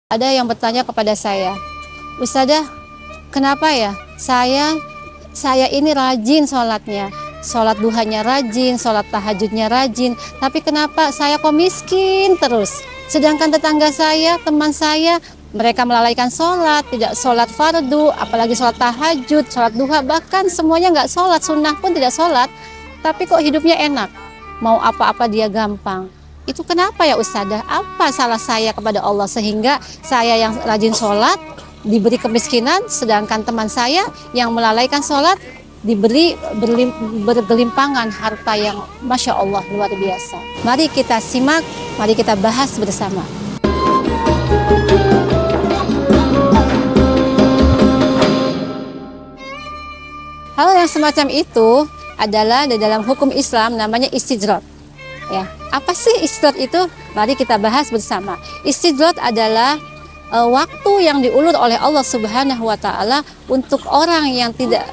Ada yang bertanya kepada saya, Ustazah, kenapa ya saya ini rajin sholatnya, sholat duhanya rajin, sholat tahajudnya rajin, tapi kenapa saya kok miskin terus? Sedangkan tetangga saya, teman saya, mereka melalaikan sholat, tidak sholat fardu, apalagi sholat tahajud, sholat duha, bahkan semuanya nggak sholat, sunnah pun tidak sholat, tapi kok hidupnya enak, mau apa-apa dia gampang. Itu kenapa ya Ustazah? Apa salah saya kepada Allah sehingga saya yang rajin sholat diberi kemiskinan, sedangkan teman saya yang melalaikan sholat diberi bergelimpangan harta yang Masya Allah luar biasa. Mari kita simak, mari kita bahas bersama. Hal yang semacam itu adalah di dalam hukum Islam namanya istijrot. Ya, apa sih istijrot itu? Mari kita bahas bersama. Istijrot adalah waktu yang diulur oleh Allah Subhanahu wa taala untuk orang yang tidak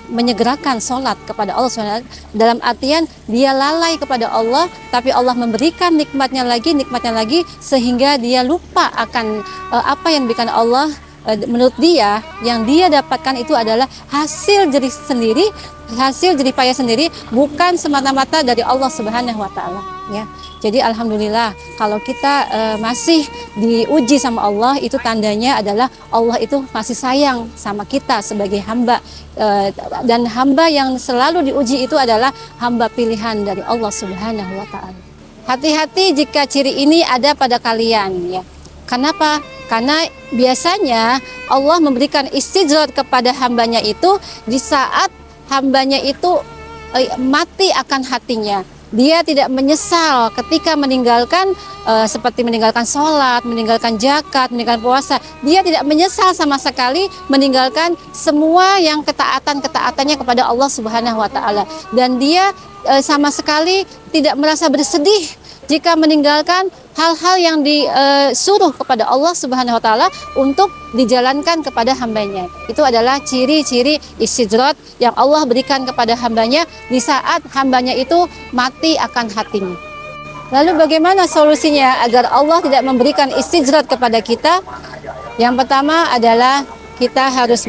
menyegerakan sholat kepada Allah Subhanahu wa taala, dalam artian dia lalai kepada Allah, tapi Allah memberikan nikmatnya lagi sehingga dia lupa akan apa yang diberikan Allah. Menurut dia, yang dia dapatkan itu adalah hasil jerih sendiri, hasil jerih payah sendiri, bukan semata-mata dari Allah Subhanahu wa taala, ya. Jadi alhamdulillah kalau kita masih diuji sama Allah, itu tandanya adalah Allah itu masih sayang sama kita sebagai hamba, dan hamba yang selalu diuji itu adalah hamba pilihan dari Allah Subhanahu wa taala. Hati-hati jika ciri ini ada pada kalian, ya. Kenapa? Karena biasanya Allah memberikan istijrot kepada hambanya itu di saat hambanya itu mati akan hatinya. Dia tidak menyesal ketika meninggalkan seperti meninggalkan sholat, meninggalkan zakat, meninggalkan puasa. Dia tidak menyesal sama sekali meninggalkan semua yang ketaatan-ketaatannya kepada Allah Subhanahu wa taala. Dan dia sama sekali tidak merasa bersedih jika meninggalkan hal-hal yang disuruh kepada Allah Subhanahu wa taala untuk dijalankan kepada hambanya. Itu adalah ciri-ciri istijrot yang Allah berikan kepada hambanya di saat hambanya itu mati akan hatinya. Lalu bagaimana solusinya agar Allah tidak memberikan istijrot kepada kita? Yang pertama adalah kita harus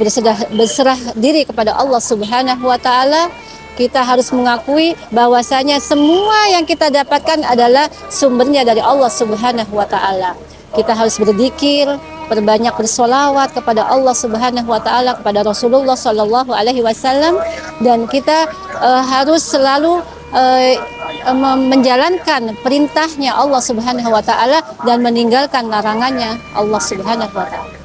berserah diri kepada Allah Subhanahu wa taala. Kita harus mengakui bahwasanya semua yang kita dapatkan adalah sumbernya dari Allah Subhanahu wa taala. Kita harus berzikir, berbanyak bersolawat kepada Allah Subhanahu wa taala, kepada Rasulullah Shallallahu alaihi wasallam, dan kita harus selalu menjalankan perintahnya Allah Subhanahu wa taala dan meninggalkan larangannya Allah Subhanahu wa taala.